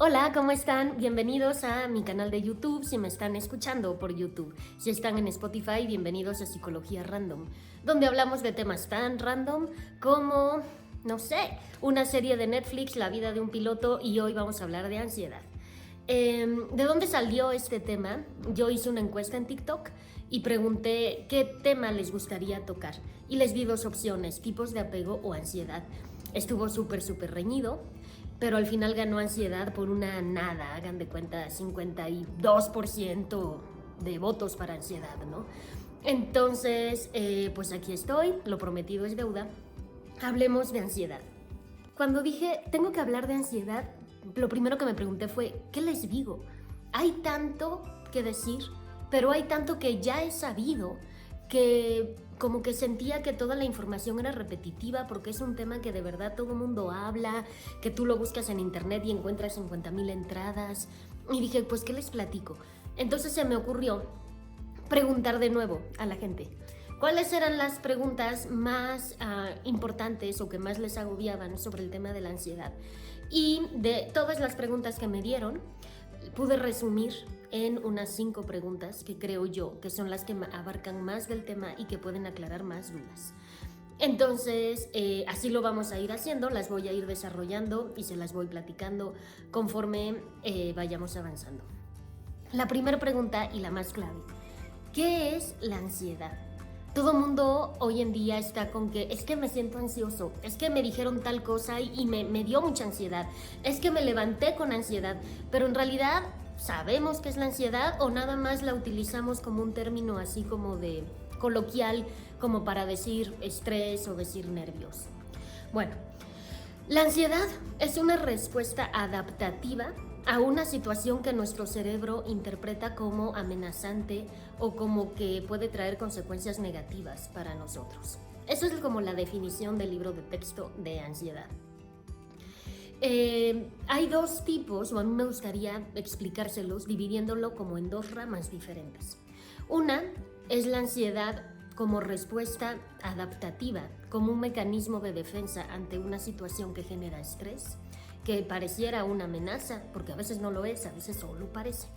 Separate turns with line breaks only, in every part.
Hola, ¿cómo están? Bienvenidos a mi canal de YouTube si me están escuchando por YouTube. Si están en Spotify, bienvenidos a Psicología Random, donde hablamos de temas tan random como, no sé, una serie de Netflix, La vida de un piloto, y hoy vamos a hablar de ansiedad. ¿De dónde salió este tema? Yo hice una encuesta en TikTok y pregunté qué tema les gustaría tocar. Y les di dos opciones, tipos de apego o ansiedad. Estuvo súper reñido, pero al final ganó ansiedad por una nada, hagan de cuenta, 52% de votos para ansiedad, ¿no? Entonces, pues aquí estoy, lo prometido es deuda. Hablemos de ansiedad. Cuando dije, tengo que hablar de ansiedad, lo primero que me pregunté fue, ¿qué les digo? Hay tanto que decir, pero hay tanto que ya he sabido que como que sentía que toda la información era repetitiva porque es un tema que de verdad todo el mundo habla, que tú lo buscas en internet y encuentras 50,000 entradas. Y dije, pues, ¿qué les platico? Entonces se me ocurrió preguntar de nuevo a la gente. ¿Cuáles eran las preguntas más importantes o que más les agobiaban sobre el tema de la ansiedad? Y de todas las preguntas que me dieron, pude resumir en unas 5 preguntas que creo yo que son las que abarcan más del tema y que pueden aclarar más dudas. Entonces, así lo vamos a ir haciendo, las voy a ir desarrollando y se las voy platicando conforme vayamos avanzando. La primera pregunta y la más clave, ¿qué es la ansiedad? Todo mundo hoy en día está con que es que me siento ansioso, es que me dijeron tal cosa y me dio mucha ansiedad, es que me levanté con ansiedad, pero en realidad ¿sabemos qué es la ansiedad o nada más la utilizamos como un término así como de coloquial, como para decir estrés o decir nervios? Bueno, la ansiedad es una respuesta adaptativa a una situación que nuestro cerebro interpreta como amenazante o como que puede traer consecuencias negativas para nosotros. Eso es como la definición del libro de texto de ansiedad. Hay dos tipos, o a mí me gustaría explicárselos dividiéndolo como en dos ramas diferentes. Una es la ansiedad como respuesta adaptativa, como un mecanismo de defensa ante una situación que genera estrés, que pareciera una amenaza, porque a veces no lo es, a veces solo parece.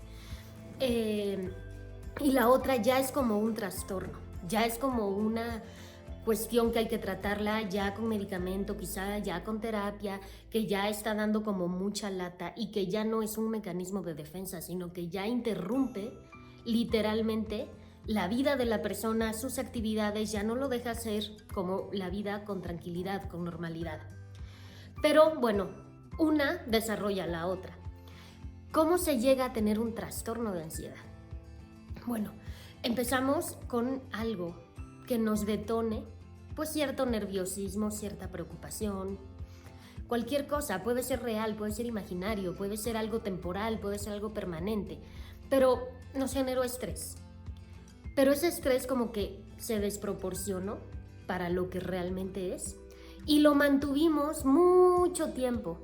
Y la otra ya es como un trastorno, ya es como una cuestión que hay que tratarla ya con medicamento, quizá ya con terapia, que ya está dando como mucha lata y que ya no es un mecanismo de defensa, sino que ya interrumpe literalmente la vida de la persona, sus actividades, ya no lo deja hacer como la vida con tranquilidad, con normalidad. Pero bueno, una desarrolla la otra. ¿Cómo se llega a tener un trastorno de ansiedad? Bueno, empezamos con algo que nos detone, pues cierto nerviosismo, cierta preocupación, cualquier cosa, puede ser real, puede ser imaginario, puede ser algo temporal, puede ser algo permanente, pero nos generó estrés. Pero ese estrés como que se desproporcionó para lo que realmente es y lo mantuvimos mucho tiempo,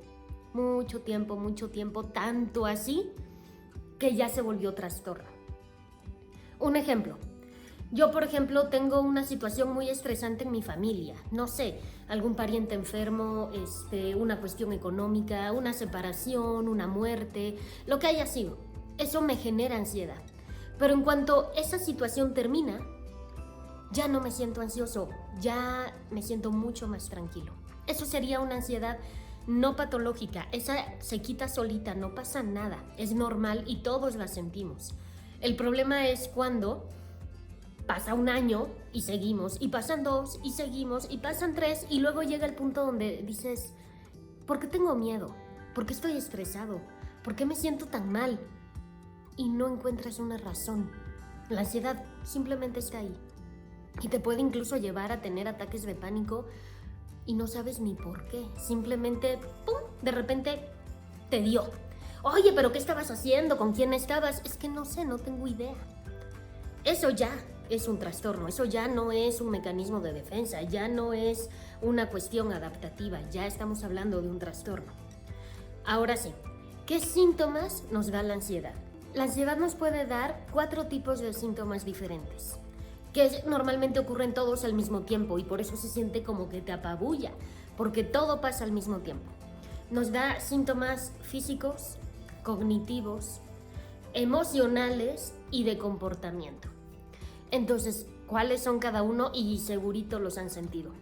tanto así que ya se volvió trastorno. Un ejemplo. Yo, por ejemplo, tengo una situación muy estresante en mi familia. No sé, algún pariente enfermo, una cuestión económica, una separación, una muerte, lo que haya sido. Eso me genera ansiedad. Pero en cuanto esa situación termina, ya no me siento ansioso, ya me siento mucho más tranquilo. Eso sería una ansiedad no patológica. Esa se quita solita, no pasa nada. Es normal y todos la sentimos. El problema es cuando pasa un año y seguimos, y pasan 2 y seguimos, y pasan 3 y luego llega el punto donde dices, ¿por qué tengo miedo? ¿Por qué estoy estresado? ¿Por qué me siento tan mal? Y no encuentras una razón. La ansiedad simplemente está ahí y te puede incluso llevar a tener ataques de pánico y no sabes ni por qué. Simplemente, ¡pum!, de repente te dio. Oye, ¿pero qué estabas haciendo? ¿Con quién estabas? Es que no sé, no tengo idea. Eso ya es un trastorno, eso ya no es un mecanismo de defensa, ya no es una cuestión adaptativa, ya estamos hablando de un trastorno. Ahora sí, ¿qué síntomas nos da la ansiedad? La ansiedad nos puede dar 4 tipos de síntomas diferentes, que normalmente ocurren todos al mismo tiempo y por eso se siente como que te apabulla, porque todo pasa al mismo tiempo. Nos da síntomas físicos, cognitivos, emocionales y de comportamiento. Entonces, ¿cuáles son cada uno? Y segurito los han sentido.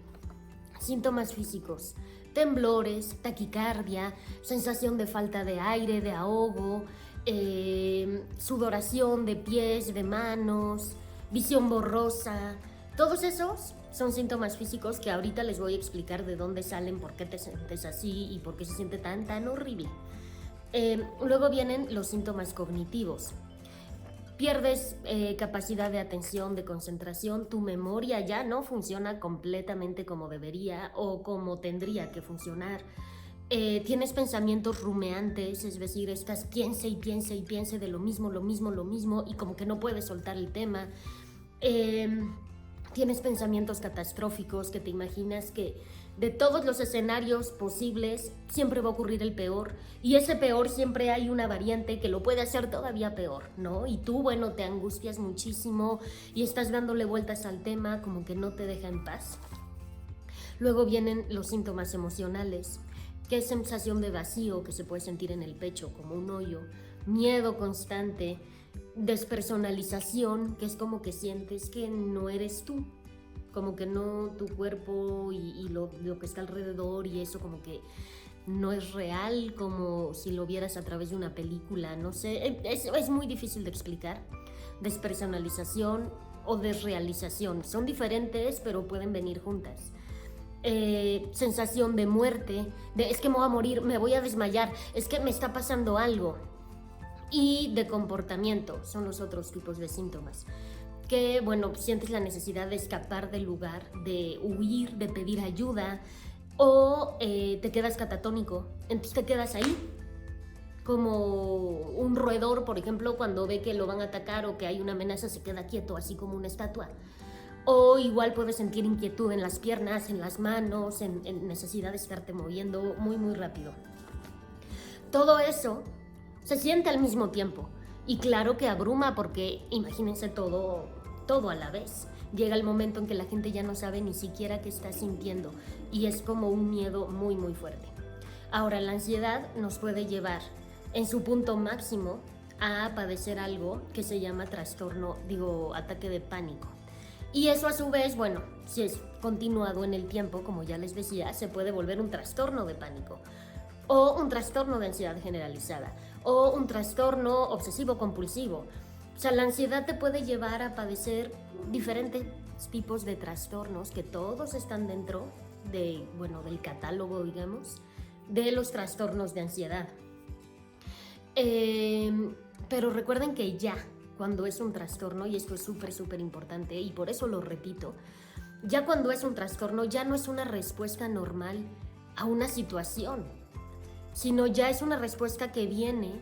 Síntomas físicos: temblores, taquicardia, sensación de falta de aire, de ahogo, sudoración de pies, de manos, visión borrosa. Todos esos son síntomas físicos que ahorita les voy a explicar de dónde salen, por qué te sientes así y por qué se siente tan horrible. Luego vienen los síntomas cognitivos. Pierdes capacidad de atención, de concentración, tu memoria ya no funciona completamente como debería o como tendría que funcionar. Tienes pensamientos rumeantes, es decir, estás piense y piense y piense de lo mismo y como que no puedes soltar el tema. Tienes pensamientos catastróficos, que te imaginas que de todos los escenarios posibles siempre va a ocurrir el peor, y ese peor siempre hay una variante que lo puede hacer todavía peor, ¿no? Y tú, bueno, te angustias muchísimo y estás dándole vueltas al tema, como que no te deja en paz. Luego vienen los síntomas emocionales, que es sensación de vacío que se puede sentir en el pecho como un hoyo, miedo constante, despersonalización, que es como que sientes que no eres tú, como que no, tu cuerpo y lo que está alrededor y eso como que no es real, como si lo vieras a través de una película, no sé, es muy difícil de explicar. Despersonalización o desrealización, son diferentes pero pueden venir juntas. Sensación de muerte, de es que me voy a morir, me voy a desmayar, es que me está pasando algo. Y de comportamiento, son los otros tipos de síntomas, que bueno, sientes la necesidad de escapar del lugar, de huir, de pedir ayuda, o te quedas catatónico, entonces te quedas ahí, como un roedor, por ejemplo, cuando ve que lo van a atacar o que hay una amenaza, se queda quieto, así como una estatua. O igual puedes sentir inquietud en las piernas, en las manos, en necesidad de estarte moviendo muy rápido. Todo eso se siente al mismo tiempo, y claro que abruma, porque imagínense todo a la vez. Llega el momento en que la gente ya no sabe ni siquiera qué está sintiendo, y es como un miedo muy fuerte. Ahora, la ansiedad nos puede llevar en su punto máximo a padecer algo que se llama ataque de pánico. Y eso a su vez, bueno, si es continuado en el tiempo, como ya les decía, se puede volver un trastorno de pánico, o un trastorno de ansiedad generalizada, o un trastorno obsesivo-compulsivo. O sea, la ansiedad te puede llevar a padecer diferentes tipos de trastornos que todos están dentro del catálogo, digamos, de los trastornos de ansiedad. Pero recuerden que ya cuando es un trastorno, y esto es súper importante y por eso lo repito, ya cuando es un trastorno ya no es una respuesta normal a una situación, sino ya es una respuesta que viene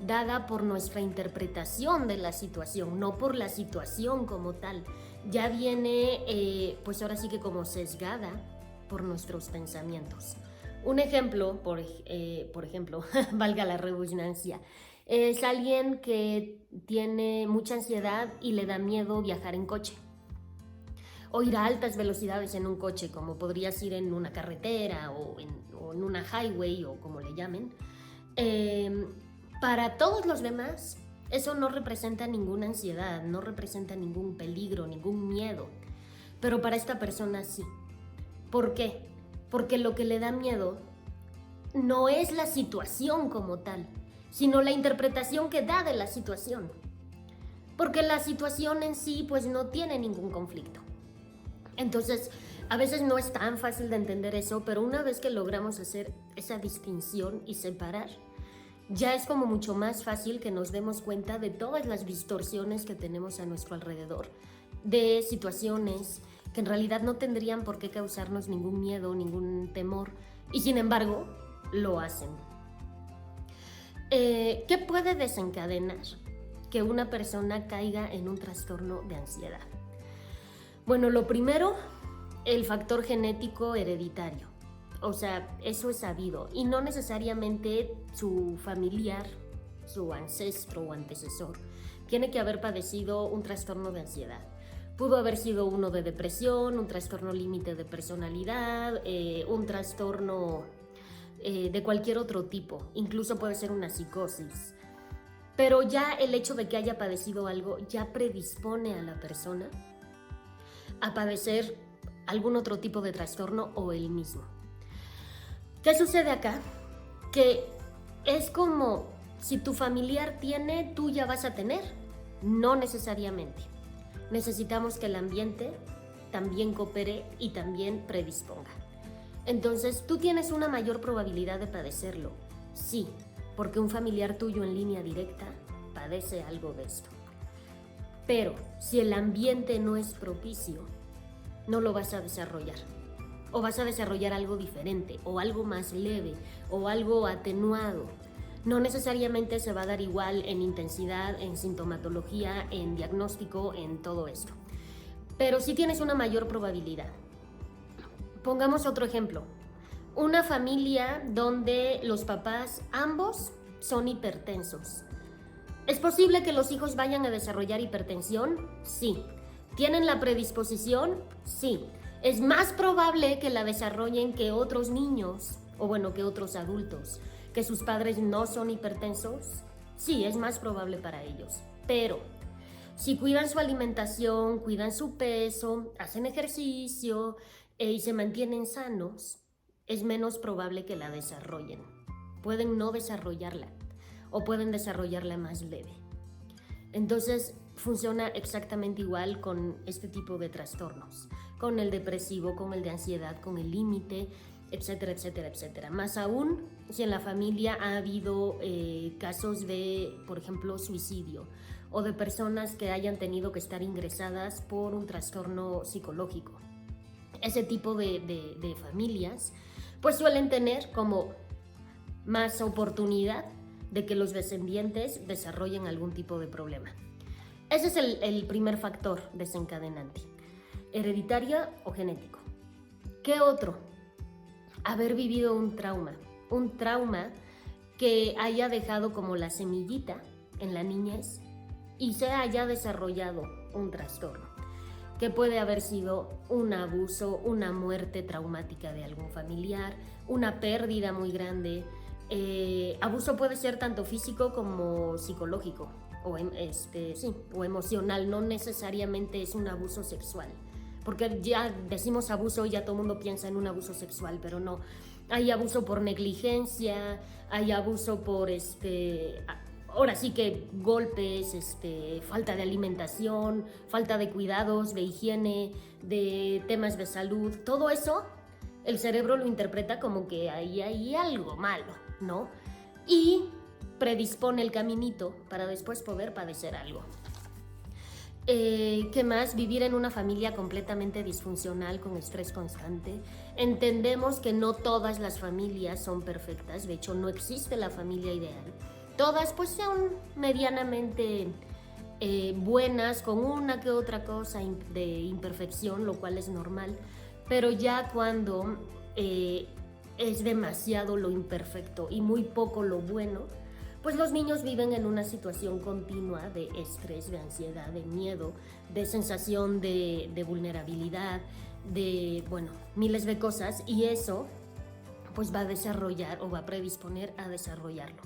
dada por nuestra interpretación de la situación, no por la situación como tal. Ya viene, pues ahora sí que como sesgada por nuestros pensamientos. Un ejemplo, por ejemplo, valga la redundancia, es alguien que tiene mucha ansiedad y le da miedo viajar en coche, o ir a altas velocidades en un coche, como podrías ir en una carretera o en una highway o como le llamen. Para todos los demás, eso no representa ninguna ansiedad, no representa ningún peligro, ningún miedo. Pero para esta persona sí. ¿Por qué? Porque lo que le da miedo no es la situación como tal, sino la interpretación que da de la situación. Porque la situación en sí, pues no tiene ningún conflicto. Entonces, a veces no es tan fácil de entender eso, pero una vez que logramos hacer esa distinción y separar, ya es como mucho más fácil que nos demos cuenta de todas las distorsiones que tenemos a nuestro alrededor, de situaciones que en realidad no tendrían por qué causarnos ningún miedo, ningún temor, y sin embargo, lo hacen. ¿Qué puede desencadenar que una persona caiga en un trastorno de ansiedad? Bueno, lo primero, el factor genético hereditario. O sea, eso es sabido, y no necesariamente su familiar, su ancestro o antecesor, tiene que haber padecido un trastorno de ansiedad. Pudo haber sido uno de depresión, un trastorno límite de personalidad, un trastorno de cualquier otro tipo, incluso puede ser una psicosis. Pero ya el hecho de que haya padecido algo ya predispone a la persona a padecer algún otro tipo de trastorno o el mismo. ¿Qué sucede acá? Que es como si tu familiar tiene, tú ya vas a tener. No necesariamente. Necesitamos que el ambiente también coopere y también predisponga. Entonces, ¿tú tienes una mayor probabilidad de padecerlo? Sí, porque un familiar tuyo en línea directa padece algo de esto. Pero si el ambiente no es propicio, no lo vas a desarrollar. O vas a desarrollar algo diferente, o algo más leve, o algo atenuado. No necesariamente se va a dar igual en intensidad, en sintomatología, en diagnóstico, en todo esto. Pero sí tienes una mayor probabilidad. Pongamos otro ejemplo. Una familia donde los papás ambos son hipertensos. ¿Es posible que los hijos vayan a desarrollar hipertensión? Sí. ¿Tienen la predisposición? Sí. ¿Es más probable que la desarrollen que otros niños, o bueno, que otros adultos, que sus padres no son hipertensos? Sí, es más probable para ellos. Pero si cuidan su alimentación, cuidan su peso, hacen ejercicio y se mantienen sanos, es menos probable que la desarrollen. Pueden no desarrollarla o pueden desarrollarla más leve. Entonces, funciona exactamente igual con este tipo de trastornos, con el depresivo, con el de ansiedad, con el límite, etcétera, etcétera, etcétera. Más aún si en la familia ha habido casos de, por ejemplo, suicidio o de personas que hayan tenido que estar ingresadas por un trastorno psicológico. Ese tipo de familias pues suelen tener como más oportunidad de que los descendientes desarrollen algún tipo de problema. Ese es el primer factor desencadenante, hereditario o genético. ¿Qué otro? Haber vivido un trauma que haya dejado como la semillita en la niñez y se haya desarrollado un trastorno, que puede haber sido un abuso, una muerte traumática de algún familiar, una pérdida muy grande. Abuso puede ser tanto físico como psicológico o emocional, no necesariamente es un abuso sexual, porque ya decimos abuso y ya todo el mundo piensa en un abuso sexual, pero no. Hay abuso por negligencia, hay abuso por ahora sí que golpes, falta de alimentación, falta de cuidados, de higiene, de temas de salud. Todo eso, el cerebro lo interpreta como que ahí hay algo malo, ¿no? Y predispone el caminito para después poder padecer algo. ¿Qué más? Vivir en una familia completamente disfuncional con estrés constante. Entendemos que no todas las familias son perfectas, de hecho no existe la familia ideal. Todas pues son medianamente buenas, con una que otra cosa de imperfección, lo cual es normal, pero ya cuando es demasiado lo imperfecto y muy poco lo bueno, pues los niños viven en una situación continua de estrés, de ansiedad, de miedo, de sensación de vulnerabilidad, de, miles de cosas, y eso pues va a desarrollar o va a predisponer a desarrollarlo.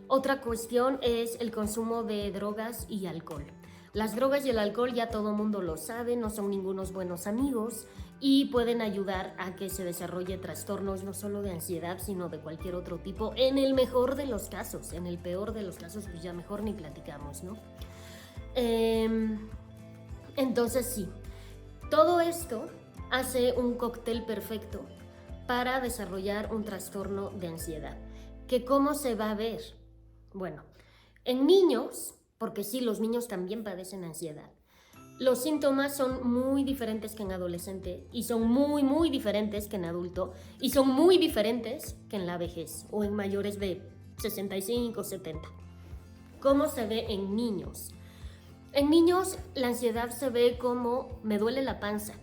Otra cuestión es el consumo de drogas y alcohol. Las drogas y el alcohol ya todo mundo lo sabe, no son ningunos buenos amigos y pueden ayudar a que se desarrolle trastornos no solo de ansiedad, sino de cualquier otro tipo, en el mejor de los casos. En el peor de los casos, pues ya mejor ni platicamos, ¿no? Entonces sí, todo esto hace un cóctel perfecto para desarrollar un trastorno de ansiedad. ¿Que cómo se va a ver? Bueno, en niños, porque sí, los niños también padecen ansiedad, los síntomas son muy diferentes que en adolescente y son muy, muy diferentes que en adulto y son muy diferentes que en la vejez o en mayores de 65 o 70. ¿Cómo se ve en niños? En niños la ansiedad se ve como me duele la panza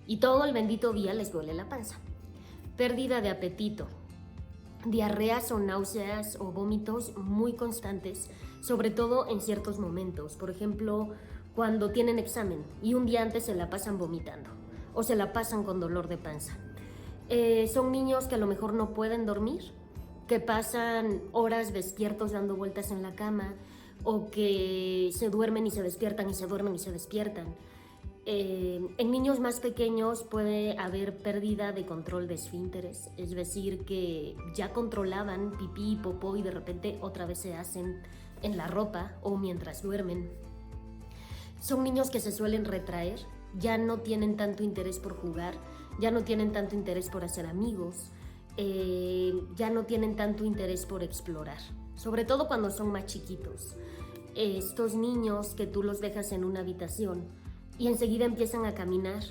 y todo el bendito día les duele la panza. Pérdida de apetito, diarreas o náuseas o vómitos muy constantes, sobre todo en ciertos momentos. Por ejemplo, cuando tienen examen y un día antes se la pasan vomitando o se la pasan con dolor de panza. Son niños que a lo mejor no pueden dormir, que pasan horas despiertos dando vueltas en la cama, o que se duermen y se despiertan y se duermen y se despiertan. En niños más pequeños puede haber pérdida de control de esfínteres, es decir, que ya controlaban pipí y popó y de repente otra vez se hacen en la ropa o mientras duermen. Son niños que se suelen retraer, ya no tienen tanto interés por jugar, ya no tienen tanto interés por hacer amigos, ya no tienen tanto interés por explorar, sobre todo cuando son más chiquitos. Estos niños que tú los dejas en una habitación y enseguida empiezan a caminar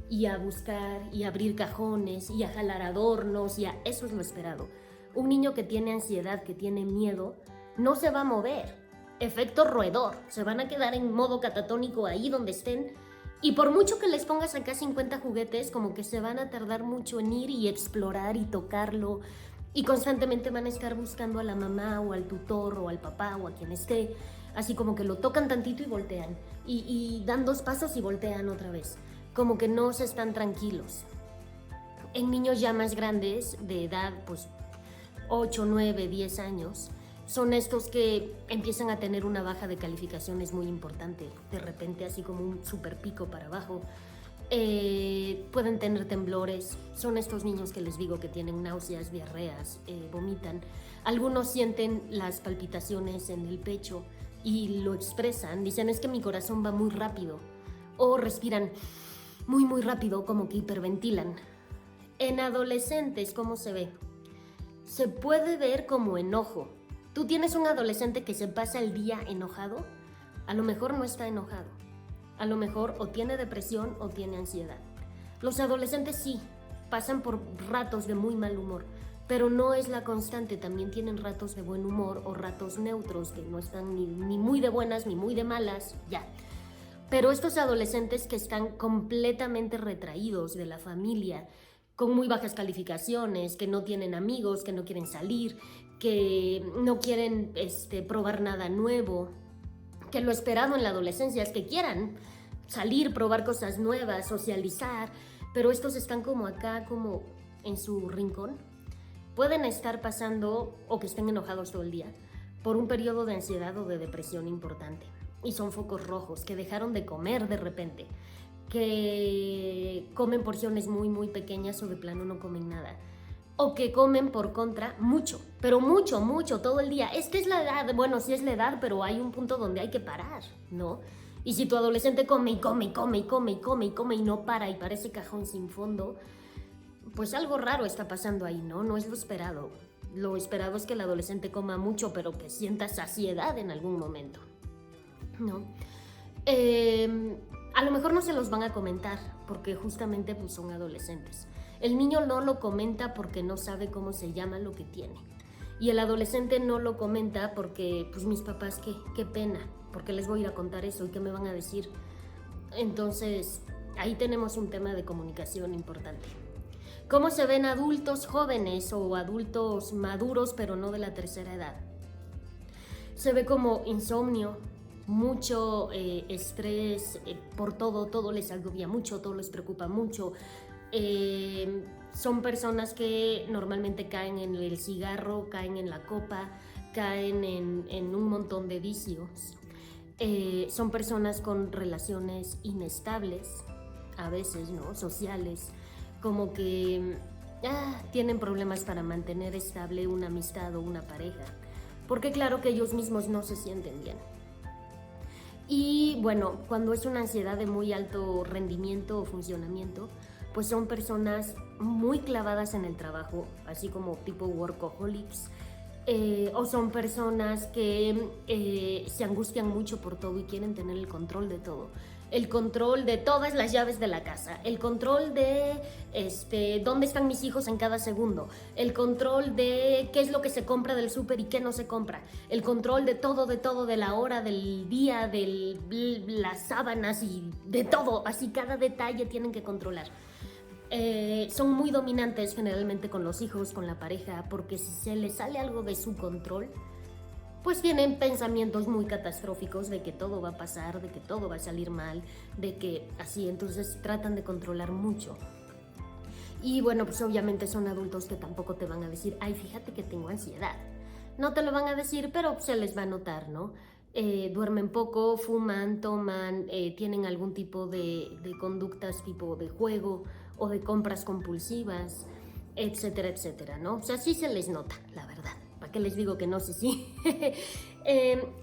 y a buscar y a abrir cajones y a jalar adornos eso es lo esperado. Un niño que tiene ansiedad, que tiene miedo, no se va a mover. Efecto roedor, se van a quedar en modo catatónico ahí donde estén y por mucho que les pongas acá 50 juguetes, como que se van a tardar mucho en ir y explorar y tocarlo y constantemente van a estar buscando a la mamá o al tutor o al papá o a quien esté, así como que lo tocan tantito y voltean y dan 2 pasos y voltean otra vez, como que no se están tranquilos. En niños ya más grandes, de edad pues 8, 9, 10 años, son estos que empiezan a tener una baja de calificaciones muy importante, de repente así como un super pico para abajo. Pueden tener temblores, son estos niños que les digo que tienen náuseas, diarreas, vomitan. Algunos sienten las palpitaciones en el pecho y lo expresan, dicen es que mi corazón va muy rápido, o respiran muy rápido, como que hiperventilan. En adolescentes, ¿cómo se ve? Se puede ver como enojo. Tú tienes un adolescente que se pasa el día enojado, a lo mejor no está enojado, a lo mejor o tiene depresión o tiene ansiedad. Los adolescentes sí, pasan por ratos de muy mal humor, pero no es la constante, también tienen ratos de buen humor o ratos neutros que no están ni muy de buenas ni muy de malas, ya. Pero estos adolescentes que están completamente retraídos de la familia, con muy bajas calificaciones, que no tienen amigos, que no quieren salir, que no quieren probar nada nuevo, que lo esperado en la adolescencia es que quieran salir, probar cosas nuevas, socializar, pero estos están como acá, como en su rincón. Pueden estar pasando, o que estén enojados todo el día, por un periodo de ansiedad o de depresión importante. Y son focos rojos, que dejaron de comer de repente, que comen porciones muy pequeñas o de plano no comen nada. O que comen por contra mucho, pero mucho, todo el día. Es que es la edad, bueno, sí es la edad, pero hay un punto donde hay que parar, ¿no? Y si tu adolescente come y no para y parece cajón sin fondo, pues algo raro está pasando ahí, ¿no? No es lo esperado. Lo esperado es que el adolescente coma mucho, pero que sienta saciedad en algún momento, ¿no? A lo mejor no se los van a comentar, porque justamente pues, son adolescentes. El niño no lo comenta porque no sabe cómo se llama lo que tiene. Y el adolescente no lo comenta porque, pues mis papás, qué pena, porque les voy a ir a contar eso y qué me van a decir. Entonces, ahí tenemos un tema de comunicación importante. ¿Cómo se ven adultos jóvenes o adultos maduros, pero no de la tercera edad? Se ve como insomnio, mucho estrés por todo les agobia mucho, todo les preocupa mucho. Son personas que normalmente caen en el cigarro, caen en la copa, caen en un montón de vicios. Son personas con relaciones inestables, a veces, ¿no? Sociales, como que tienen problemas para mantener estable una amistad o una pareja, porque claro que ellos mismos no se sienten bien. Y bueno, cuando es una ansiedad de muy alto rendimiento o funcionamiento, pues son personas muy clavadas en el trabajo, así como tipo workaholics, o son personas que se angustian mucho por todo y quieren tener el control de todo. El control de todas las llaves de la casa, el control de dónde están mis hijos en cada segundo, el control de qué es lo que se compra del súper y qué no se compra, el control de todo, de la hora, del día, de las sábanas y de todo, así cada detalle tienen que controlar. Son muy dominantes generalmente con los hijos, con la pareja, porque si se les sale algo de su control, pues tienen pensamientos muy catastróficos de que todo va a pasar, de que todo va a salir mal, de que así, entonces tratan de controlar mucho. Y bueno, pues obviamente son adultos que tampoco te van a decir, ay, fíjate que tengo ansiedad. No te lo van a decir, pero se les va a notar, ¿no? Duermen poco, fuman, toman, tienen algún tipo de conductas tipo de juego o de compras compulsivas, etcétera, etcétera, ¿no? O sea, sí se les nota, la verdad. ¿Para qué les digo que no sé sí?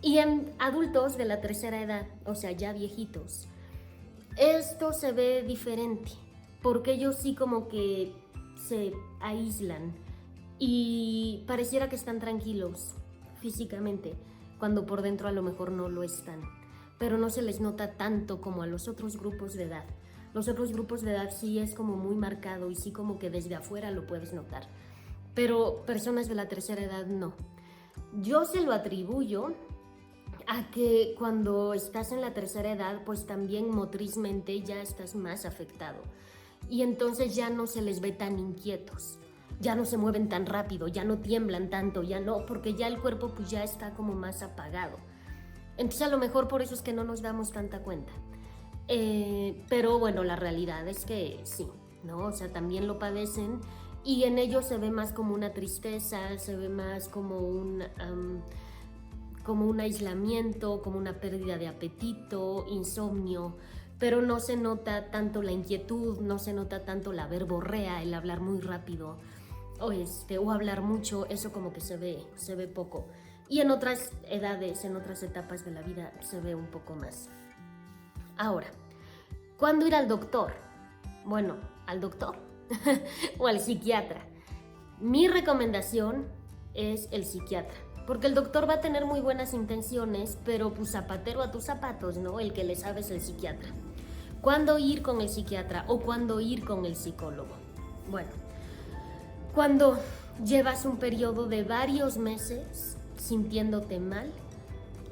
Y en adultos de la tercera edad, o sea, ya viejitos, esto se ve diferente, porque ellos sí como que se aíslan y pareciera que están tranquilos físicamente, cuando por dentro a lo mejor no lo están, pero no se les nota tanto como a los otros grupos de edad. Los otros grupos de edad sí es como muy marcado y sí como que desde afuera lo puedes notar, pero personas de la tercera edad no. Yo se lo atribuyo a que cuando estás en la tercera edad, pues también motrizmente ya estás más afectado y entonces ya no se les ve tan inquietos. Ya no se mueven tan rápido, ya no tiemblan tanto, ya no, porque ya el cuerpo pues ya está como más apagado. Entonces a lo mejor por eso es que no nos damos tanta cuenta. Pero bueno, la realidad es que sí, ¿no? O sea, también lo padecen y en ellos se ve más como una tristeza, se ve más como un aislamiento, como una pérdida de apetito, insomnio, pero no se nota tanto la inquietud, no se nota tanto la verborrea, el hablar muy rápido o hablar mucho, eso como que se ve poco. Y en otras edades, en otras etapas de la vida se ve un poco más. Ahora, ¿cuándo ir al doctor? Bueno, al doctor o al psiquiatra. Mi recomendación es el psiquiatra, porque el doctor va a tener muy buenas intenciones, pero pues zapatero a tus zapatos, ¿no? El que le sabe es el psiquiatra. ¿Cuándo ir con el psiquiatra o cuándo ir con el psicólogo? Bueno, cuando llevas un periodo de varios meses sintiéndote mal,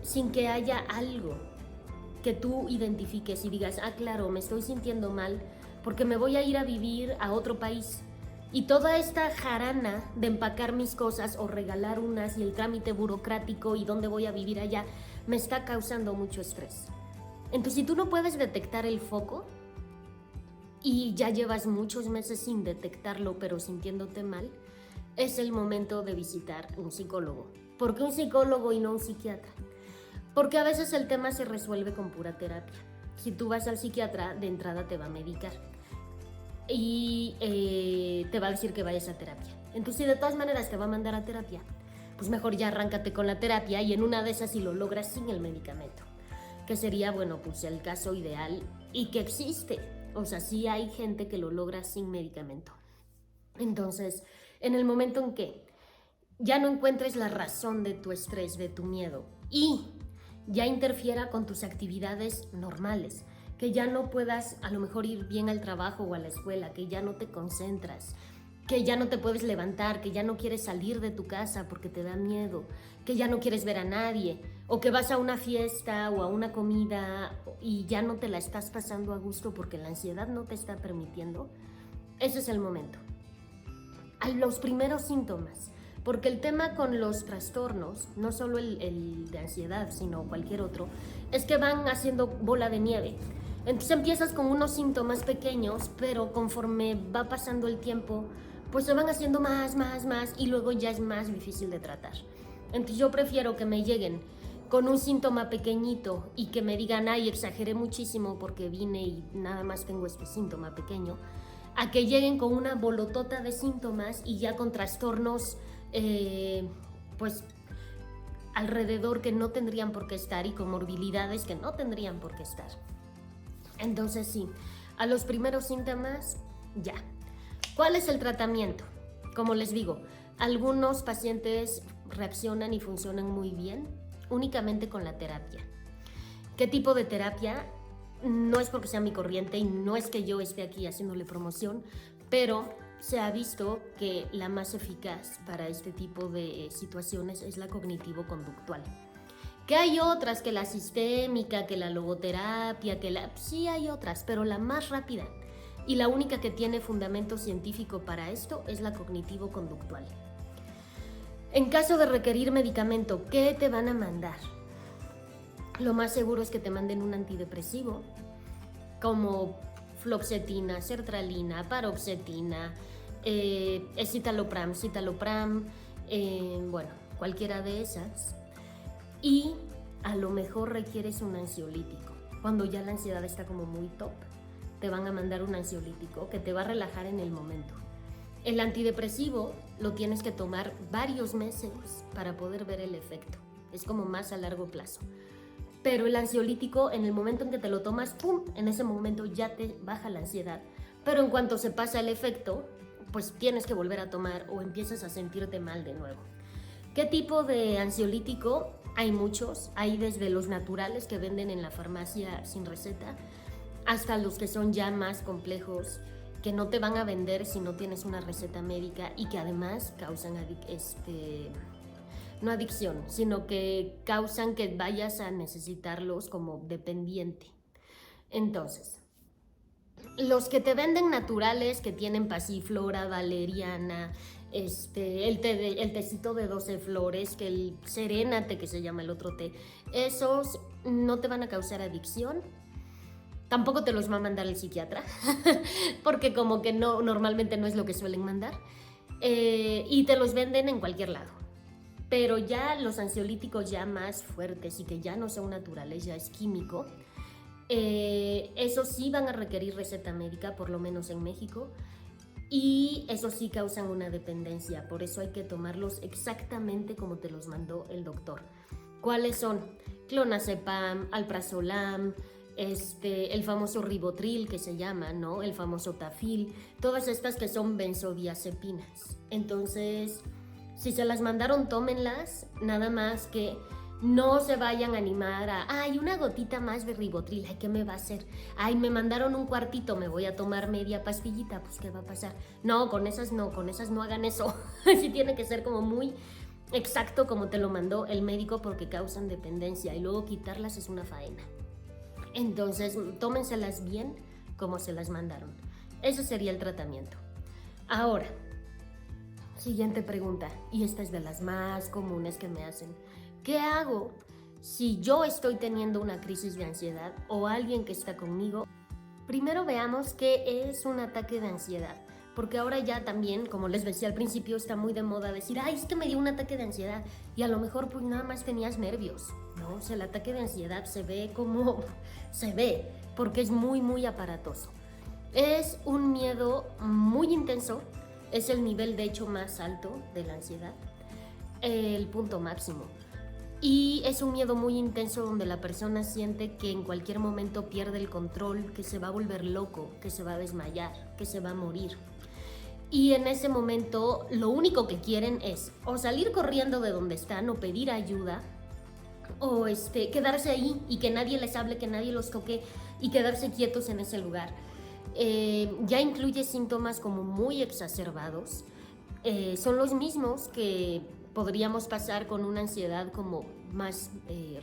sin que haya algo que tú identifiques y digas, ah, claro, me estoy sintiendo mal porque me voy a ir a vivir a otro país. Y toda esta jarana de empacar mis cosas o regalar unas y el trámite burocrático y dónde voy a vivir allá me está causando mucho estrés. Entonces, si tú no puedes detectar el foco y ya llevas muchos meses sin detectarlo pero sintiéndote mal, es el momento de visitar un psicólogo. ¿Por qué un psicólogo y no un psiquiatra? Porque a veces el tema se resuelve con pura terapia. Si tú vas al psiquiatra, de entrada te va a medicar y te va a decir que vayas a terapia. Entonces, si de todas maneras te va a mandar a terapia, pues mejor ya arráncate con la terapia y en una de esas si lo logras sin el medicamento, que sería, bueno, pues el caso ideal y que existe. O sea, sí hay gente que lo logra sin medicamento. Entonces, en el momento en que ya no encuentres la razón de tu estrés, de tu miedo y ya interfiera con tus actividades normales, que ya no puedas a lo mejor ir bien al trabajo o a la escuela, que ya no te concentras, que ya no te puedes levantar, que ya no quieres salir de tu casa porque te da miedo, que ya no quieres ver a nadie, o que vas a una fiesta o a una comida y ya no te la estás pasando a gusto porque la ansiedad no te está permitiendo, ese es el momento. A los primeros síntomas, porque el tema con los trastornos, no solo el de ansiedad, sino cualquier otro, es que van haciendo bola de nieve. Entonces empiezas con unos síntomas pequeños, pero conforme va pasando el tiempo, pues se van haciendo más y luego ya es más difícil de tratar. Entonces yo prefiero que me lleguen con un síntoma pequeñito y que me digan, ay, exageré muchísimo porque vine y nada más tengo este síntoma pequeño, a que lleguen con una bolotota de síntomas y ya con trastornos pues alrededor que no tendrían por qué estar y con morbilidades que no tendrían por qué estar. Entonces sí, a los primeros síntomas ya. ¿Cuál es el tratamiento? Como les digo, algunos pacientes reaccionan y funcionan muy bien únicamente con la terapia. ¿Qué tipo de terapia? No es porque sea mi corriente y no es que yo esté aquí haciéndole promoción, pero se ha visto que la más eficaz para este tipo de situaciones es la cognitivo-conductual. Que hay otras, que la sistémica, que la logoterapia, sí hay otras, pero la más rápida y la única que tiene fundamento científico para esto es la cognitivo-conductual. En caso de requerir medicamento, ¿qué te van a mandar? Lo más seguro es que te manden un antidepresivo, como fluoxetina, sertralina, paroxetina, citalopram, bueno, cualquiera de esas. Y a lo mejor requieres un ansiolítico. Cuando ya la ansiedad está como muy top, te van a mandar un ansiolítico que te va a relajar en el momento. El antidepresivo lo tienes que tomar varios meses para poder ver el efecto. Es como más a largo plazo. Pero el ansiolítico, en el momento en que te lo tomas, ¡pum!, en ese momento ya te baja la ansiedad. Pero en cuanto se pasa el efecto, pues tienes que volver a tomar o empiezas a sentirte mal de nuevo. ¿Qué tipo de ansiolítico? Hay muchos. Hay desde los naturales que venden en la farmacia sin receta, hasta los que son ya más complejos, que no te van a vender si no tienes una receta médica y que además causan no adicción, sino que causan que vayas a necesitarlos como dependiente. Entonces, los que te venden naturales, que tienen pasiflora, valeriana, el tecito de 12 flores, que el serénate, que se llama el otro té, esos no te van a causar adicción. Tampoco te los va a mandar el psiquiatra, porque como que no, normalmente no es lo que suelen mandar. Y te los venden en cualquier lado. Pero ya los ansiolíticos ya más fuertes y que ya no son naturales, ya es químico, esos sí van a requerir receta médica, por lo menos en México. Y esos sí causan una dependencia, por eso hay que tomarlos exactamente como te los mandó el doctor. ¿Cuáles son? Clonazepam, alprazolam, el famoso ribotril que se llama, ¿no? El famoso tafil, todas estas que son benzodiazepinas. Entonces, si se las mandaron, tómenlas, nada más que no se vayan a animar a, ay, una gotita más de ribotril, ay, ¿qué me va a hacer? Ay, me mandaron un cuartito, me voy a tomar media pastillita, pues ¿qué va a pasar? No, con esas no hagan eso. Sí tiene que ser como muy exacto como te lo mandó el médico, porque causan dependencia y luego quitarlas es una faena. Entonces, tómenselas bien como se las mandaron. Ese sería el tratamiento. Ahora, siguiente pregunta, y esta es de las más comunes que me hacen. ¿Qué hago si yo estoy teniendo una crisis de ansiedad o alguien que está conmigo? Primero veamos qué es un ataque de ansiedad, porque ahora ya también, como les decía al principio, está muy de moda decir, ay, es que me dio un ataque de ansiedad, y a lo mejor pues nada más tenías nervios, ¿no? O sea, el ataque de ansiedad se ve como se ve, porque es muy, muy aparatoso. Es un miedo muy intenso, es el nivel de hecho más alto de la ansiedad, el punto máximo. Y es un miedo muy intenso donde la persona siente que en cualquier momento pierde el control, que se va a volver loco, que se va a desmayar, que se va a morir. Y en ese momento lo único que quieren es o salir corriendo de donde están o pedir ayuda, o quedarse ahí y que nadie les hable, que nadie los toque y quedarse quietos en ese lugar. Ya incluye síntomas como muy exacerbados. Son los mismos que podríamos pasar con una ansiedad como más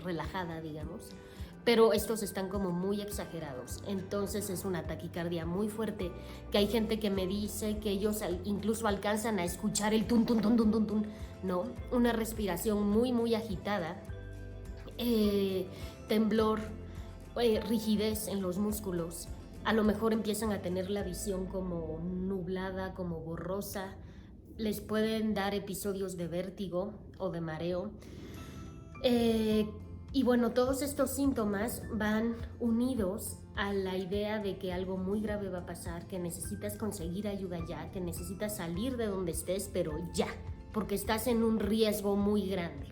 relajada, digamos, pero estos están como muy exagerados. Entonces es una taquicardia muy fuerte, que hay gente que me dice que ellos incluso alcanzan a escuchar el tun tun tun tun tun tun, ¿no? Una respiración muy muy agitada, temblor, rigidez en los músculos. A lo mejor empiezan a tener la visión como nublada, como borrosa. Les pueden dar episodios de vértigo o de mareo. Y bueno, todos estos síntomas van unidos a la idea de que algo muy grave va a pasar, que necesitas conseguir ayuda ya, que necesitas salir de donde estés, pero ya, porque estás en un riesgo muy grande.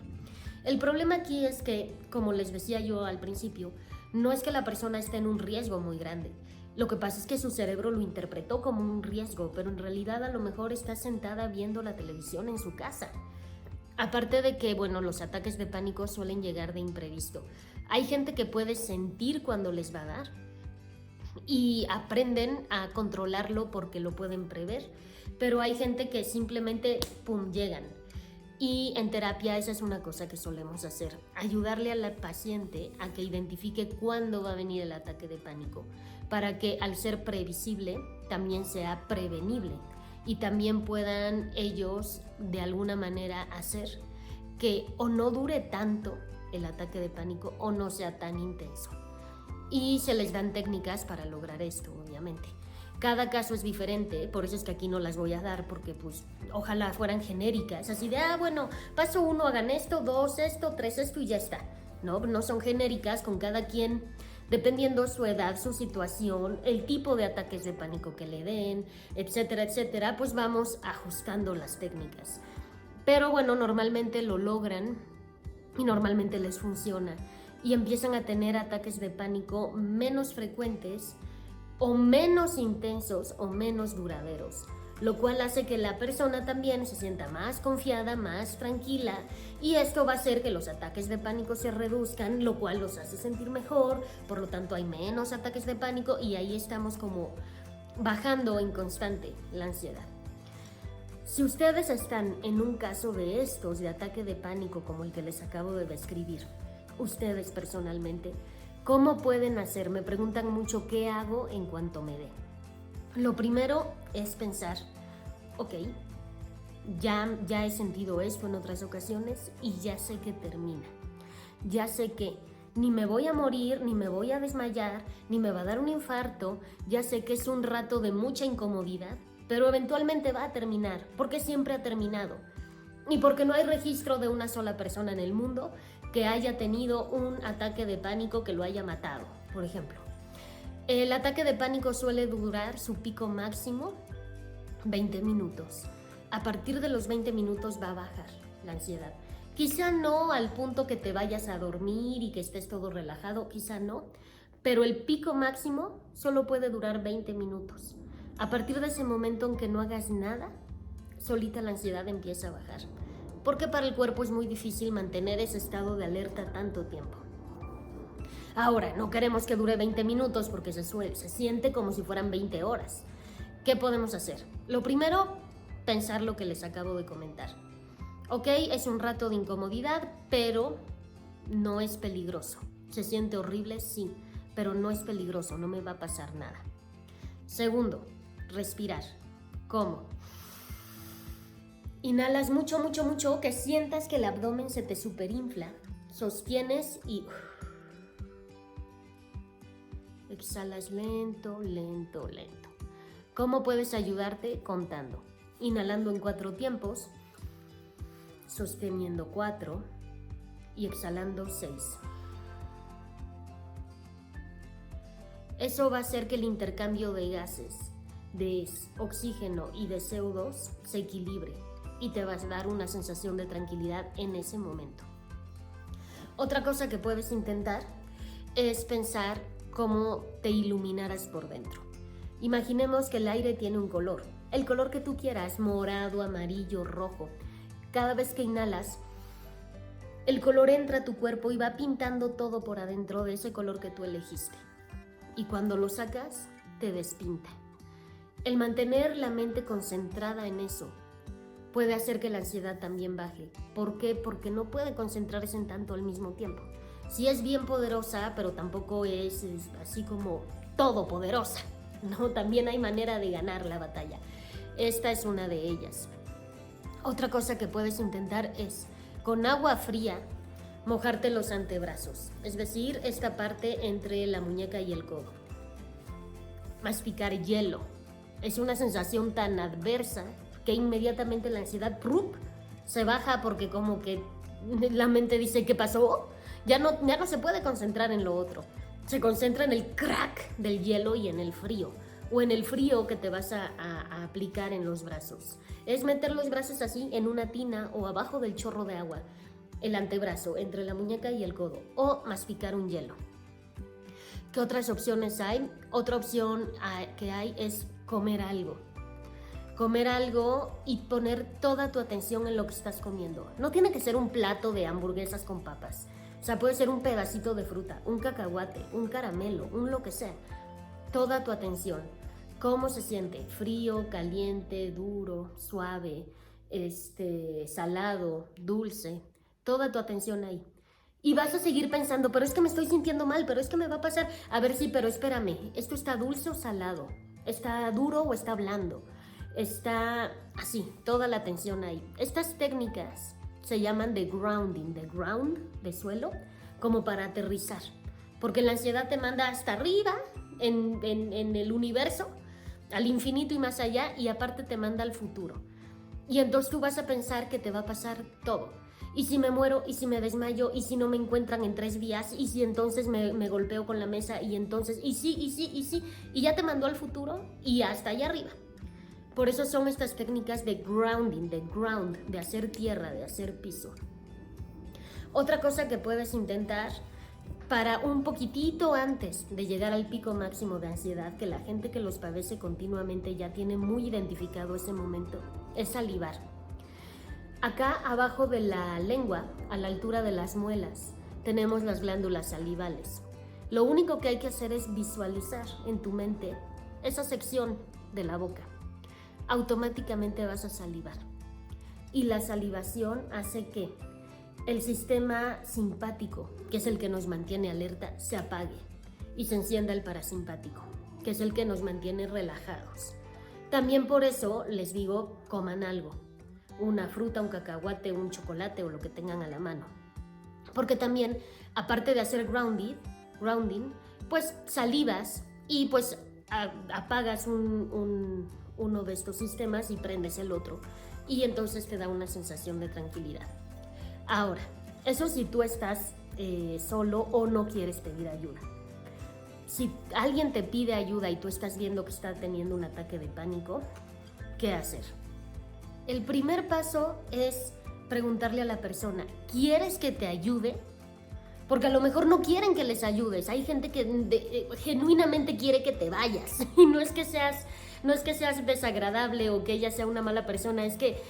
El problema aquí es que, como les decía yo al principio, no es que la persona esté en un riesgo muy grande. Lo que pasa es que su cerebro lo interpretó como un riesgo, pero en realidad a lo mejor está sentada viendo la televisión en su casa. Aparte de que, bueno, los ataques de pánico suelen llegar de imprevisto. Hay gente que puede sentir cuando les va a dar y aprenden a controlarlo porque lo pueden prever, pero hay gente que simplemente, pum, llegan. Y en terapia esa es una cosa que solemos hacer, ayudarle al paciente a que identifique cuándo va a venir el ataque de pánico, para que al ser previsible también sea prevenible y también puedan ellos de alguna manera hacer que o no dure tanto el ataque de pánico o no sea tan intenso. y se les dan técnicas para lograr esto, obviamente. Cada caso es diferente, por eso es que aquí no las voy a dar, porque pues ojalá fueran genéricas, así de, bueno, paso 1 hagan esto, 2 esto, 3 esto y ya está. No, no son genéricas, con cada quien, dependiendo su edad, su situación, el tipo de ataques de pánico que le den, etcétera, etcétera, pues vamos ajustando las técnicas. Pero bueno, normalmente lo logran y normalmente les funciona y empiezan a tener ataques de pánico menos frecuentes o menos intensos o menos duraderos, lo cual hace que la persona también se sienta más confiada, más tranquila, y esto va a hacer que los ataques de pánico se reduzcan, lo cual los hace sentir mejor, por lo tanto hay menos ataques de pánico y ahí estamos como bajando en constante la ansiedad. Si ustedes están en un caso de estos, de ataque de pánico como el que les acabo de describir, ustedes personalmente, ¿cómo pueden hacer? Me preguntan mucho qué hago en cuanto me dé. Lo primero es pensar, ok, ya he sentido esto en otras ocasiones y ya sé que termina. Ya sé que ni me voy a morir, ni me voy a desmayar, ni me va a dar un infarto. Ya sé que es un rato de mucha incomodidad, pero eventualmente va a terminar, porque siempre ha terminado. Y porque no hay registro de una sola persona en el mundo que haya tenido un ataque de pánico que lo haya matado, por ejemplo. El ataque de pánico suele durar su pico máximo 20 minutos. A partir de los 20 minutos va a bajar la ansiedad. Quizá no al punto que te vayas a dormir y que estés todo relajado, quizá no, pero el pico máximo solo puede durar 20 minutos. A partir de ese momento en que no hagas nada, solita la ansiedad empieza a bajar, porque para el cuerpo es muy difícil mantener ese estado de alerta tanto tiempo. Ahora, no queremos que dure 20 minutos porque se siente como si fueran 20 horas. ¿Qué podemos hacer? Lo primero, pensar lo que les acabo de comentar. Ok, es un rato de incomodidad, pero no es peligroso. ¿Se siente horrible? Sí, pero no es peligroso, no me va a pasar nada. Segundo, respirar. ¿Cómo? Inhalas mucho, mucho, mucho, que sientas que el abdomen se te superinfla. Sostienes y exhalas lento, lento, lento. ¿Cómo puedes ayudarte? Contando. Inhalando en 4 tiempos, sosteniendo 4 y exhalando 6. Eso va a hacer que el intercambio de gases, de oxígeno y de CO2 se equilibre y te vas a dar una sensación de tranquilidad en ese momento. Otra cosa que puedes intentar es pensar cómo te iluminaras por dentro. Imaginemos que el aire tiene un color, el color que tú quieras, morado, amarillo, rojo. Cada vez que inhalas, el color entra a tu cuerpo y va pintando todo por adentro de ese color que tú elegiste. Y cuando lo sacas, te despinta. El mantener la mente concentrada en eso puede hacer que la ansiedad también baje. ¿Por qué? Porque no puede concentrarse en tanto al mismo tiempo. Sí es bien poderosa, pero tampoco es así como todopoderosa, ¿no? También hay manera de ganar la batalla. Esta es una de ellas. Otra cosa que puedes intentar es, con agua fría, mojarte los antebrazos, es decir, esta parte entre la muñeca y el codo. Masticar hielo. Es una sensación tan adversa que inmediatamente la ansiedad se baja porque como que la mente dice, ¿qué pasó? Ya no se puede concentrar en lo otro. Se concentra en el crack del hielo y en el frío. O en el frío que te vas a aplicar en los brazos. Es meter los brazos así en una tina o abajo del chorro de agua. El antebrazo, entre la muñeca y el codo. O masticar un hielo. ¿Qué otras opciones hay? Otra opción que hay es comer algo. Comer algo y poner toda tu atención en lo que estás comiendo. No tiene que ser un plato de hamburguesas con papas. O sea, puede ser un pedacito de fruta, un cacahuate, un caramelo, un lo que sea. Toda tu atención. ¿Cómo se siente? Frío, caliente, duro, suave, salado, dulce. Toda tu atención ahí. Y vas a seguir pensando, pero es que me estoy sintiendo mal, pero es que me va a pasar. A ver, sí, pero espérame. ¿Esto está dulce o salado? ¿Está duro o está blando? Está así, toda la atención ahí. Estas técnicas se llaman de grounding, de ground, de suelo, como para aterrizar. porque la ansiedad te manda hasta arriba en el universo, al infinito y más allá, y aparte te manda al futuro. Y entonces tú vas a pensar que te va a pasar todo. ¿Y si me muero? ¿Y si me desmayo? ¿Y si no me encuentran en 3 días? ¿Y si entonces me golpeo con la mesa? Y entonces, y sí, y ya te mandó al futuro y hasta allá arriba. Por eso son estas técnicas de grounding, de hacer tierra, de hacer piso. Otra cosa que puedes intentar para un poquitito antes de llegar al pico máximo de ansiedad, que la gente que los padece continuamente ya tiene muy identificado ese momento, es salivar. Acá abajo de la lengua, a la altura de las muelas, tenemos las glándulas salivales. Lo único que hay que hacer es visualizar en tu mente esa sección de la boca. Automáticamente vas a salivar. Y la salivación hace que el sistema simpático, que es el que nos mantiene alerta, se apague y se encienda el parasimpático, que es el que nos mantiene relajados. También por eso les digo, coman algo, una fruta, un cacahuate, un chocolate o lo que tengan a la mano. Porque también, aparte de hacer grounding, pues salivas y pues apagas uno de estos sistemas y prendes el otro. Y entonces te da una sensación de tranquilidad. Ahora, eso si tú estás solo o no quieres pedir ayuda. Si alguien te pide ayuda y tú estás viendo que está teniendo un ataque de pánico, ¿qué hacer? El primer paso es preguntarle a la persona, ¿quieres que te ayude? Porque a lo mejor no quieren que les ayudes. Hay gente que genuinamente quiere que te vayas. Y no es que seas desagradable o que ella sea una mala persona, es que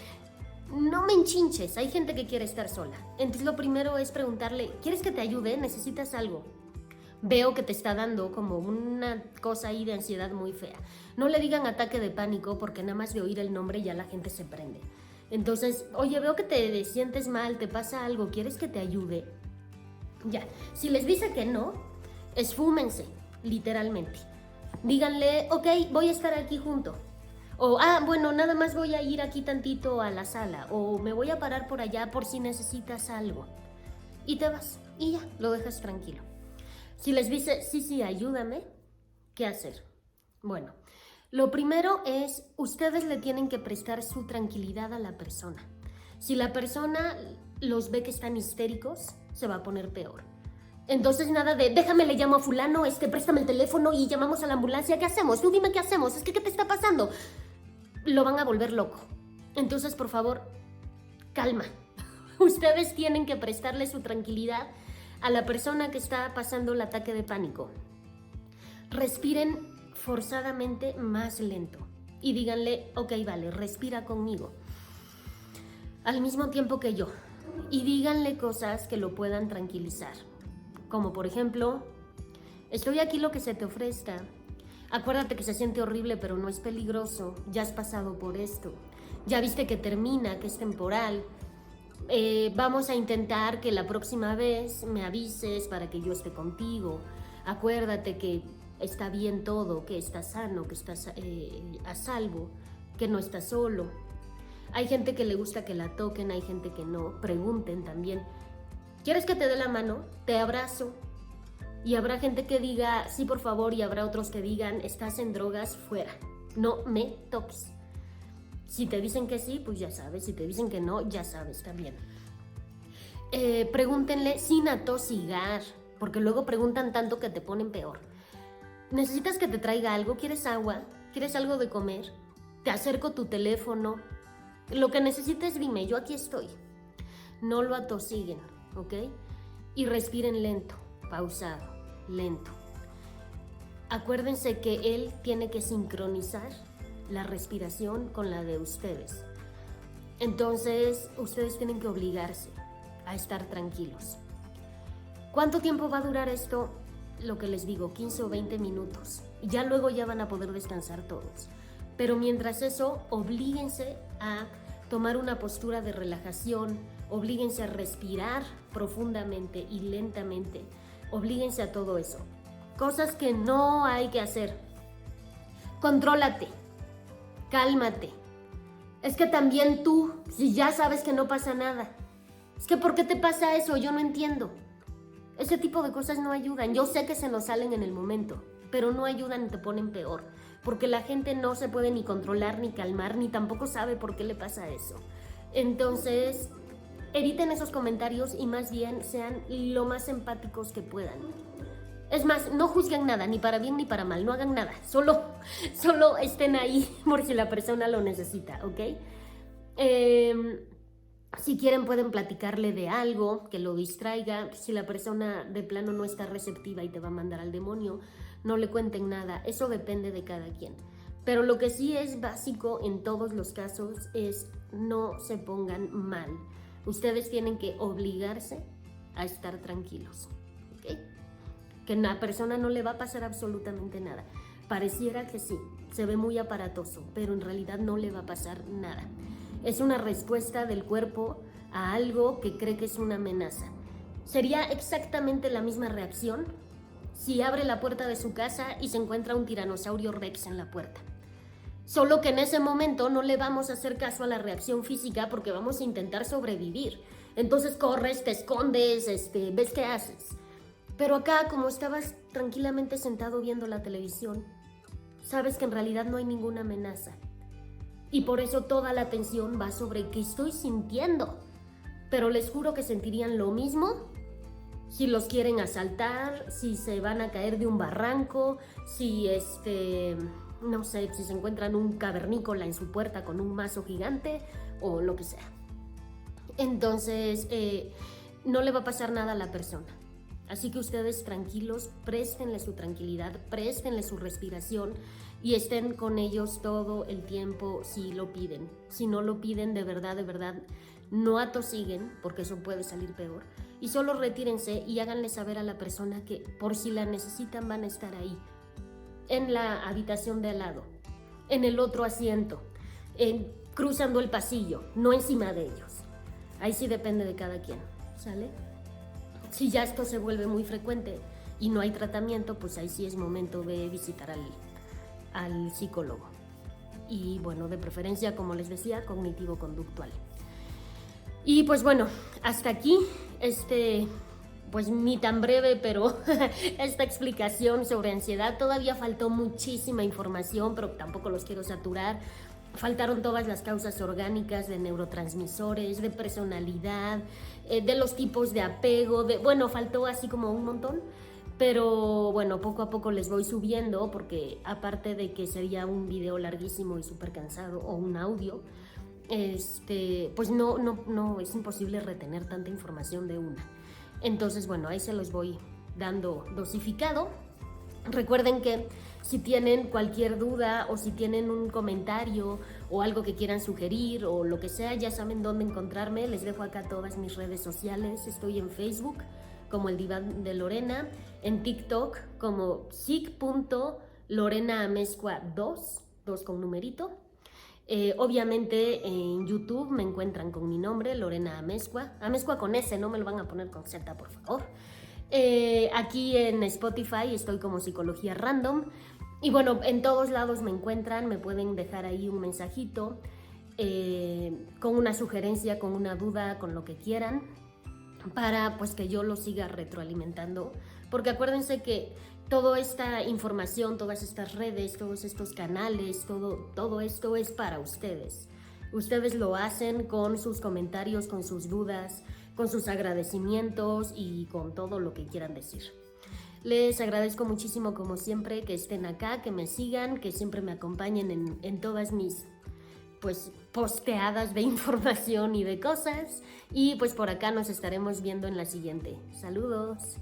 no me enchinches, hay gente que quiere estar sola. Entonces lo primero es preguntarle, ¿quieres que te ayude? ¿Necesitas algo? Veo que te está dando como una cosa ahí de ansiedad muy fea. No le digan ataque de pánico porque nada más de oír el nombre ya la gente se prende. Entonces, oye, veo que te sientes mal, te pasa algo, ¿quieres que te ayude? Ya, si les dice que no, esfúmense, literalmente. Díganle, ok, voy a estar aquí junto. O, bueno, nada más voy a ir aquí tantito a la sala. O me voy a parar por allá por si necesitas algo. Y te vas. Y ya, lo dejas tranquilo. Si les dice, sí, ayúdame, ¿qué hacer? Bueno, lo primero es, ustedes le tienen que prestar su tranquilidad a la persona. Si la persona los ve que están histéricos, se va a poner peor. Entonces nada de, déjame, le llamo a fulano, préstame el teléfono y llamamos a la ambulancia. ¿Qué hacemos? Tú dime qué hacemos. Es que, ¿qué te está pasando? Lo van a volver loco. Entonces, por favor, calma. Ustedes tienen que prestarle su tranquilidad a la persona que está pasando el ataque de pánico. Respiren forzadamente más lento y díganle, ok, vale, respira conmigo. Al mismo tiempo que yo. Y díganle cosas que lo puedan tranquilizar. Como por ejemplo, estoy aquí lo que se te ofrezca. Acuérdate que se siente horrible, pero no es peligroso. Ya has pasado por esto. Ya viste que termina, que es temporal. Vamos a intentar que la próxima vez me avises para que yo esté contigo. Acuérdate que está bien todo, que estás sano, que estás a salvo, que no estás solo. Hay gente que le gusta que la toquen, hay gente que no. Pregunten también. ¿Quieres que te dé la mano? Te abrazo. Y habrá gente que diga, sí, por favor, y habrá otros que digan, estás en drogas, fuera. No me toques. Si te dicen que sí, pues ya sabes. Si te dicen que no, ya sabes también. Pregúntenle sin atosigar, porque luego preguntan tanto que te ponen peor. ¿Necesitas que te traiga algo? ¿Quieres agua? ¿Quieres algo de comer? Te acerco tu teléfono. Lo que necesites, dime, yo aquí estoy. No lo atosiguen, ¿ok? Y respiren lento, pausado, lento. Acuérdense que él tiene que sincronizar la respiración con la de ustedes. Entonces, ustedes tienen que obligarse a estar tranquilos. ¿Cuánto tiempo va a durar esto? Lo que les digo, 15 o 20 minutos. Ya luego ya van a poder descansar todos. Pero mientras eso, oblíguense a tomar una postura de relajación, oblíguense a respirar profundamente y lentamente, oblíguense a todo eso. Cosas que no hay que hacer. Contrólate, cálmate. Es que también tú, si ya sabes que no pasa nada. Es que ¿por qué te pasa eso? Yo no entiendo. Ese tipo de cosas no ayudan. Yo sé que se nos salen en el momento, pero no ayudan y te ponen peor. Porque la gente no se puede ni controlar, ni calmar, ni tampoco sabe por qué le pasa eso. Entonces, eviten esos comentarios y más bien sean lo más empáticos que puedan. Es más, no juzguen nada, ni para bien ni para mal, no hagan nada. Solo estén ahí por si la persona lo necesita, ¿ok? Si quieren pueden platicarle de algo que lo distraiga. Si la persona de plano no está receptiva y te va a mandar al demonio, no le cuenten nada. Eso depende de cada quien. Pero lo que sí es básico en todos los casos es no se pongan mal. Ustedes tienen que obligarse a estar tranquilos, ¿ok? Que a la persona no le va a pasar absolutamente nada. Pareciera que sí, se ve muy aparatoso, pero en realidad no le va a pasar nada. Es una respuesta del cuerpo a algo que cree que es una amenaza. Sería exactamente la misma reacción si abre la puerta de su casa y se encuentra un tiranosaurio rex en la puerta. Solo que en ese momento no le vamos a hacer caso a la reacción física porque vamos a intentar sobrevivir. Entonces corres, te escondes, ves qué haces. Pero acá, como estabas tranquilamente sentado viendo la televisión, sabes que en realidad no hay ninguna amenaza. Y por eso toda la atención va sobre qué estoy sintiendo. Pero les juro que sentirían lo mismo si los quieren asaltar, si se van a caer de un barranco, si no sé, si se encuentran un cavernícola en su puerta con un mazo gigante o lo que sea. Entonces, no le va a pasar nada a la persona. Así que ustedes tranquilos, préstenle su tranquilidad, préstenle su respiración y estén con ellos todo el tiempo si lo piden. Si no lo piden, de verdad, no atosiguen, porque eso puede salir peor. Y solo retírense y háganle saber a la persona que por si la necesitan van a estar ahí. En la habitación de al lado, en el otro asiento, cruzando el pasillo, no encima de ellos. Ahí sí depende de cada quien, ¿sale? Si ya esto se vuelve muy frecuente y no hay tratamiento, pues ahí sí es momento de visitar al psicólogo. Y bueno, de preferencia, como les decía, cognitivo-conductual. Y pues bueno, hasta aquí pues ni tan breve, pero esta explicación sobre ansiedad. Todavía faltó muchísima información, pero tampoco los quiero saturar. Faltaron todas las causas orgánicas de neurotransmisores, de personalidad, de los tipos de apego, bueno, faltó así como un montón. Pero bueno, poco a poco les voy subiendo porque aparte de que sería un video larguísimo y súper cansado o un audio, pues no es imposible retener tanta información de una. Entonces, bueno, ahí se los voy dando dosificado. Recuerden que si tienen cualquier duda o si tienen un comentario o algo que quieran sugerir o lo que sea, ya saben dónde encontrarme. Les dejo acá todas mis redes sociales. Estoy en Facebook como El Diván de Lorena, en TikTok como sic.lorenaamezcua2, 2 con numerito. Obviamente en YouTube me encuentran con mi nombre, Lorena Amezcua. Amezcua con S, no me lo van a poner con Z, por favor. Aquí en Spotify estoy como Psicología Random. Y bueno, en todos lados me encuentran, me pueden dejar ahí un mensajito con una sugerencia, con una duda, con lo que quieran, para pues que yo lo siga retroalimentando. Porque acuérdense que toda esta información, todas estas redes, todos estos canales, todo esto es para ustedes. Ustedes lo hacen con sus comentarios, con sus dudas, con sus agradecimientos y con todo lo que quieran decir. Les agradezco muchísimo como siempre que estén acá, que me sigan, que siempre me acompañen en todas mis pues posteadas de información y de cosas. Y pues por acá nos estaremos viendo en la siguiente. Saludos.